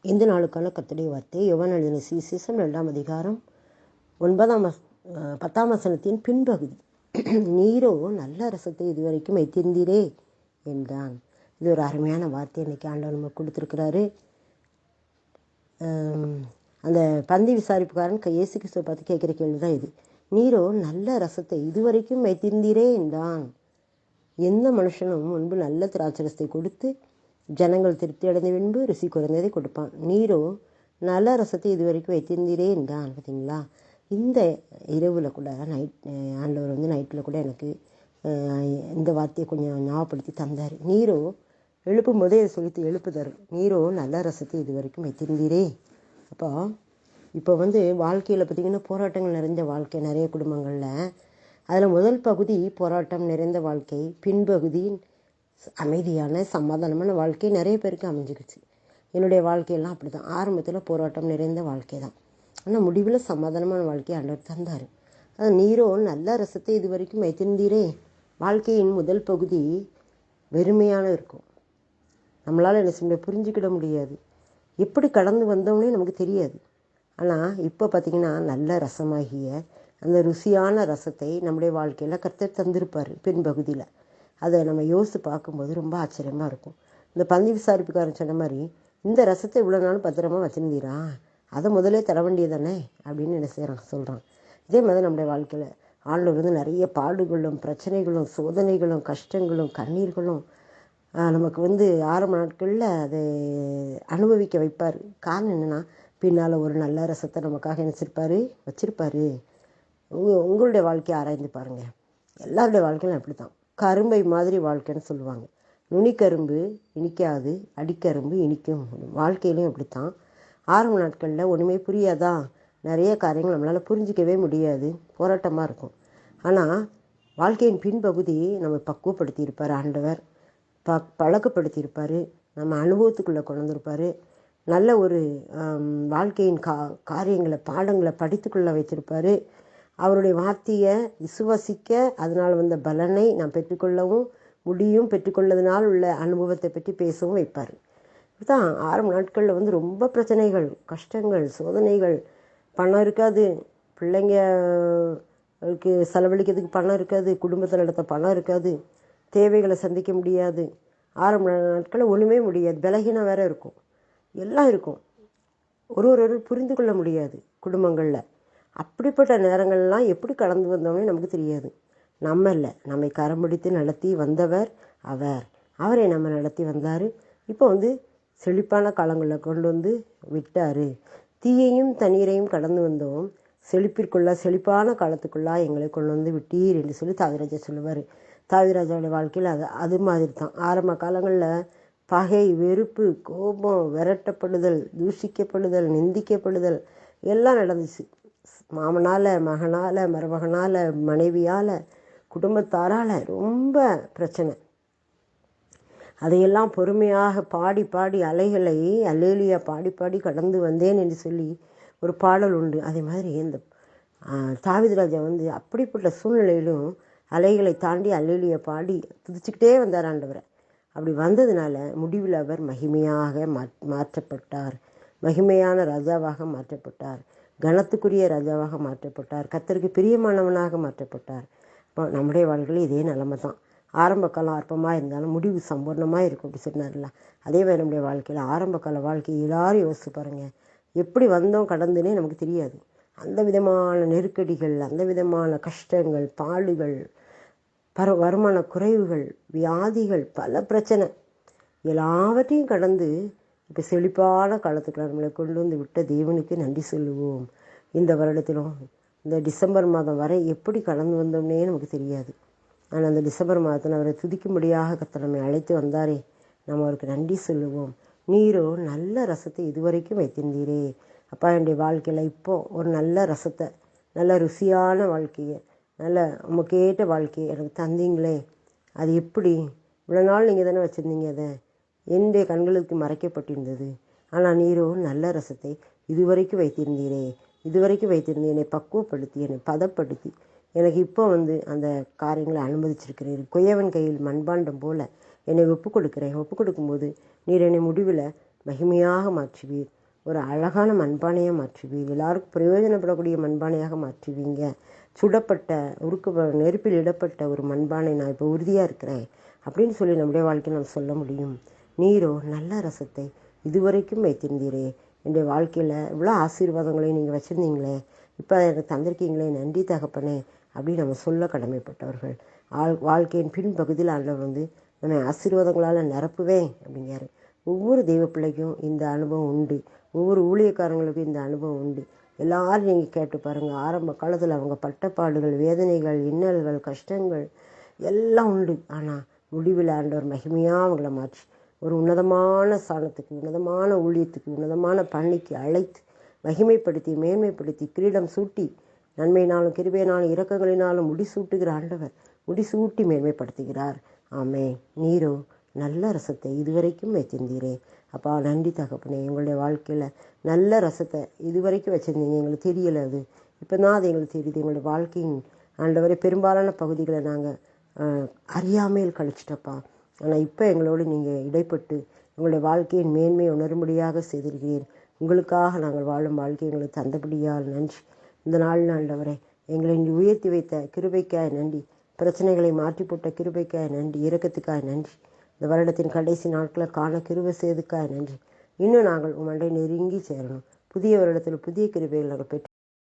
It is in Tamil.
இந்த நாளுக்கான கர்த்தருடைய வார்த்தை யோவான் எழுதின சுவிசேஷம் 2ஆம் அதிகாரம் 10ஆம் வசனத்தின் பின்பகுதி. நீரோ நல்ல ரசத்தை இதுவரைக்கும் வைத்திருந்தீரே என்றான். இது ஒரு அருமையான வார்த்தை இன்னைக்கு ஆண்டவர் நமக்கு கொடுத்துருக்கிறாரு. அந்த பந்தி விசாரிப்புக்காரன் இயேசு கிறிஸ்துவை பார்த்து கேட்குற கேள்வி தான் இது. நீரோ நல்ல ரசத்தை இதுவரைக்கும் வைத்திருந்தீரே என்றான். எந்த மனுஷனும் முன்பு நல்ல திராட்சரசத்தை கொடுத்து ஜனங்கள் திருப்தி அடைந்த பின்பு ருசி குறைந்ததை கொடுப்பான். நீரோ நல்ல ரசத்தை இதுவரைக்கும் வைத்திருந்தீரே என்றான். பார்த்தீங்களா, இந்த இரவில் கூட ஆண்டவர் நைட்டில் கூட எனக்கு இந்த வார்த்தையை கொஞ்சம் ஞாபகப்படுத்தி தந்தார். நீரோ எழுப்பும் போதே சொல்லி எழுப்புதார். நீரோ நல்ல ரசத்தை இது வரைக்கும் வைத்திருந்தீரே. அப்போ இப்போ வாழ்க்கையில் பார்த்திங்கன்னா போராட்டங்கள் நிறைந்த வாழ்க்கை நிறைய குடும்பங்களில். அதில் முதல் பகுதி போராட்டம் நிறைந்த வாழ்க்கை, பின்பகுதி அமைதியான சமாதானமான வாழ்க்கை நிறைய பேருக்கு அமைஞ்சிருச்சு. என்னுடைய வாழ்க்கையெல்லாம் அப்படி தான். ஆரம்பத்தில் போராட்டம் நிறைந்த வாழ்க்கை தான், ஆனால் முடிவில் சமாதானமான வாழ்க்கையை ஆண்டவர் தந்தார். அது நீரோ நல்ல ரசத்தை இது வரைக்கும் வைத்திருந்தீரே. வாழ்க்கையின் முதல் பகுதி வெறுமையான இருக்கும். நம்மளால் என்ன செய்ய புரிஞ்சுக்கிட முடியாது, எப்படி கடந்து வந்தோம்னே நமக்கு தெரியாது. ஆனால் இப்போ பார்த்திங்கன்னா நல்ல ரசமாகிய அந்த ருசியான ரசத்தை நம்முடைய வாழ்க்கையில் கர்த்தர் தந்திருப்பார் பின்பகுதியில். அதை நம்ம யோசித்து பார்க்கும்போது ரொம்ப ஆச்சரியமாக இருக்கும். இந்த பந்தி விசாரிப்புக்காரன் சொன்ன மாதிரி, இந்த ரசத்தை இவ்வளோ நாளும் பத்திரமா வச்சுருந்தீரா, அதை முதலே தர வேண்டியதானே அப்படின்னு என்ன சொல்கிறான். இதே மாதிரி நம்முடைய வாழ்க்கையில் ஆண்டவர் நிறைய பாடுகளும் பிரச்சனைகளும் சோதனைகளும் கஷ்டங்களும் கண்ணீர்களும் நமக்கு ஆரம்ப நாட்களில் அதை அனுபவிக்க வைப்பார். காரணம் என்னென்னா, பின்னால் ஒரு நல்ல ரசத்தை நமக்காக வச்சுருப்பாரு. உங்களுடைய வாழ்க்கையை ஆராய்ந்து பாருங்கள். எல்லாருடைய வாழ்க்கையிலும் அப்படி தான். கரும்பை மாதிரி வாழ்க்கைன்னு சொல்லுவாங்க. நுனிக்கரும்பு இனிக்காது, அடிக்கரும்பு இனிக்கும். வாழ்க்கையிலையும் அப்படித்தான். ஆரம்ப நாட்களில் ஒன்றுமே புரியாதா, நிறைய காரியங்கள் நம்மளால் புரிஞ்சிக்கவே முடியாது, போராட்டமாக இருக்கும். ஆனால் வாழ்க்கையின் பின்பகுதி நம்ம பக்குவப்படுத்தியிருப்பார் ஆண்டவர், பழக்கப்படுத்தியிருப்பார், நம்ம அனுபவத்துக்குள்ளே கொண்டு வந்திருப்பார். நல்ல ஒரு வாழ்க்கையின் காரியங்களை பாடங்களை படித்துக்கொள்ள வைத்திருப்பார். அவருடைய வார்த்தையை விசுவாசிக்க அதனால் வந்த பலனை நாம் பெற்றுக்கொள்ளவும் முடியும். பெற்றுக்கொள்ளதுனால் உள்ள அனுபவத்தை பற்றி பேசவும் வைப்பார். இதுதான் ஆரம்ப நாட்களில் ரொம்ப பிரச்சனைகள், கஷ்டங்கள், சோதனைகள். பணம் இருக்காது, பிள்ளைங்களுக்கு செலவழிக்கிறதுக்கு பணம் இருக்காது, குடும்பத்தில் நடத்த பணம் இருக்காது, தேவைகளை சந்திக்க முடியாது. ஆரம்ப நாட்களில் ஒன்றுமே முடியாது, பலகீனம் வேற இருக்கும், எல்லாம் இருக்கும். ஒரு புரிந்து கொள்ள முடியாது குடும்பங்களில். அப்படிப்பட்ட நேரங்கள்லாம் எப்படி கடந்து வந்தோம்னே நமக்கு தெரியாது. நம்ம இல்லை, நம்மை கரம் பிடித்து நடத்தி வந்தவர் அவரை நம்ம நடத்தி வந்தார். இப்போ செழிப்பான காலங்களில் கொண்டு விட்டார். தீயையும் தண்ணீரையும் கடந்து வந்தோம், செழிப்பான காலத்துக்குள்ளா எங்களை கொண்டு விட்டீர் என்று சொல்லி தாவிராஜா சொல்லுவார். தாவிராஜாவுடைய வாழ்க்கையில் அது மாதிரி தான். ஆரம்ப காலங்களில் பகை, வெறுப்பு, கோபம், விரட்டப்படுதல், தூஷிக்கப்படுதல், நிந்திக்கப்படுதல் எல்லாம் நடந்துச்சு. மாமனால், மகனால், மருமகனால், மனைவியால், குடும்பத்தாரால் ரொம்ப பிரச்சனை. அதையெல்லாம் பொறுமையாக பாடி அலைகளை அல்லேலூயா பாடி கடந்து வந்தேன் என்று சொல்லி ஒரு பாடல் உண்டு. அதே மாதிரி இந்த தாவீது ராஜா அப்படிப்பட்ட சூழ்நிலையிலும் அலைகளை தாண்டி அல்லேலூயா பாடி துதிச்சுக்கிட்டே வந்தார் ஆண்டவரை. அப்படி வந்ததுனால முடிவில் அவர் மகிமையாக மாற்றப்பட்டார், மகிமையான ராஜாவாக மாற்றப்பட்டார், கனத்துக்குரிய ராஜாவாக மாற்றப்பட்டார், கர்த்தருக்கு பிரியமானவனாக மாற்றப்பட்டார். இப்போ நம்முடைய வாழ்க்கையில் இதே நிலைமை தான். ஆரம்ப காலம் அற்பமாக இருந்தாலும் முடிவு சம்பூர்ணமாக இருக்கும் அப்படி சொன்னார்ல. அதே மாதிரி நம்முடைய வாழ்க்கையில் ஆரம்ப கால வாழ்க்கை எல்லாரும் யோசிச்சு பாருங்கள். எப்படி வந்தோம் கடந்துன்னே நமக்கு தெரியாது. அந்த விதமான நெருக்கடிகள், அந்த விதமான கஷ்டங்கள், பாடுகள், வருமான குறைவுகள், வியாதிகள், பல பிரச்சனை எல்லாவற்றையும் கடந்து இப்போ செழிப்பான காலத்துக்குள்ள நம்மளை கொண்டு விட்ட தேவனுக்கு நன்றி சொல்லுவோம். இந்த வருடத்திலும் இந்த டிசம்பர் மாதம் வரை எப்படி கடந்து வந்தோம்னே நமக்கு தெரியாது. ஆனால் அந்த டிசம்பர் மாதத்தில் அவரை துதிக்கும்படியாக கர்த்தர் நம்மை அழைத்து வந்தாரே, நம்ம அவருக்கு நன்றி சொல்லுவோம். நீரோ நல்ல ரசத்தை இதுவரைக்கும் வைத்திருந்தீரே. அப்பா, என்னுடைய வாழ்க்கையில் இப்போது ஒரு நல்ல ரசத்தை, நல்ல ருசியான வாழ்க்கையை, நல்ல உமக்கேற்ற வாழ்க்கையை எனக்கு தந்தீங்களே. அது எப்படி இவ்வளோ நாள் நீங்கள் தானே வச்சுருந்தீங்க, அதை என்னுடைய கண்களுக்கு மறைக்கப்பட்டிருந்தது. ஆனால் நீரோ நல்ல ரசத்தை இதுவரைக்கும் வைத்திருந்தீரே. என்னை பக்குவப்படுத்தி, என்னை பதப்படுத்தி எனக்கு இப்போ அந்த காரியங்களை அனுமதிச்சிருக்கிறீர். குயவன் கையில் மண்பாண்டம் போல் என்னை ஒப்பு கொடுக்கும்போது நீர் என்னை முடிவில் மகிமையாக மாற்றுவீர். ஒரு அழகான மண்பானையாக மாற்றுவீர். எல்லாருக்கும் பிரயோஜனப்படக்கூடிய மண்பானையாக மாற்றுவீங்க. சுடப்பட்ட நெருப்பில் இடப்பட்ட ஒரு மண்பானை நான் இப்போ உறுதியாக இருக்கிறேன் அப்படின்னு சொல்லி நம்முடைய வாழ்க்கையில் நாம் சொல்ல முடியும். நீரோ நல்ல ரசத்தை இதுவரைக்கும் வைத்திருந்தீரே. என்னுடைய வாழ்க்கையில் இவ்வளோ ஆசீர்வாதங்களையும் நீங்கள் வச்சுருந்தீங்களே, இப்போ எனக்கு தந்திருக்கீங்களே, நன்றி தகப்பனே அப்படின்னு நம்ம சொல்ல கடமைப்பட்டவர்கள். வாழ்க்கையின் பின்பகுதியில் ஆண்டவர் நம்ம ஆசீர்வாதங்களால் நிரப்புவேன் அப்படிங்கிறாரு. ஒவ்வொரு தெய்வ பிள்ளைக்கும் இந்த அனுபவம் உண்டு. ஒவ்வொரு ஊழியக்காரங்களுக்கும் இந்த அனுபவம் உண்டு. எல்லாரும் நீங்கள் கேட்டு பாருங்கள். ஆரம்ப காலத்தில் அவங்க பட்டப்பாடுகள், வேதனைகள், இன்னல்கள், கஷ்டங்கள் எல்லாம் உண்டு. ஆனால் முடிவில் ஆண்டவர் மகிமையாக அவங்கள மாற்றி ஒரு உன்னதமான ஸ்தானத்துக்கு, உன்னதமான ஊழியத்துக்கு, உன்னதமான பணிக்கு அழைத்து மகிமைப்படுத்தி மேன்மைப்படுத்தி கிரீடம் சூட்டி நன்மையினாலும் கிருபையினாலும் இரக்கங்களினாலும் முடிசூட்டுகிற ஆண்டவர் முடிசூட்டி மேன்மைப்படுத்துகிறார். ஆமே. நீரோ நல்ல ரசத்தை இதுவரைக்கும் வைத்திருந்தீரே. அப்பா நன்றி தகப்பனே. எங்களுடைய வாழ்க்கையில் நல்ல ரசத்தை இதுவரைக்கும் வச்சுருந்தீங்க. எங்களுக்கு தெரியலை, அது இப்போ தான் அது எங்களுக்கு தெரியுது. எங்களுடைய வாழ்க்கையின் ஆண்டவரை பெரும்பாலான பகுதிகளை நாங்கள் அறியாமையில் கழிச்சிட்டப்பா. ஆனால் இப்போ எங்களோடு நீங்கள் இடைப்பட்டு எங்களுடைய வாழ்க்கையின் மேன்மையை உணரும்படியாக செய்திருக்கிறீர். உங்களுக்காக நாங்கள் வாழும் வாழ்க்கை எங்களுக்கு தந்தபடியால் நன்றி. இந்த நாள் ஆண்டவரை எங்களை உயர்த்தி வைத்த கிருபைக்காய் நன்றி. பிரச்சனைகளை மாற்றி போட்ட கிருபைக்காய் நன்றி. இரக்கத்துக்காய் நன்றி. இந்த வருடத்தின் கடைசி நாட்களை காண கிருபை செய்துக்காய் நன்றி. இன்னும் நாங்கள் உமண்டை நெருங்கி சேரணும். புதிய வருடத்தில் புதிய கிருபைகள் நாங்கள் பெற்று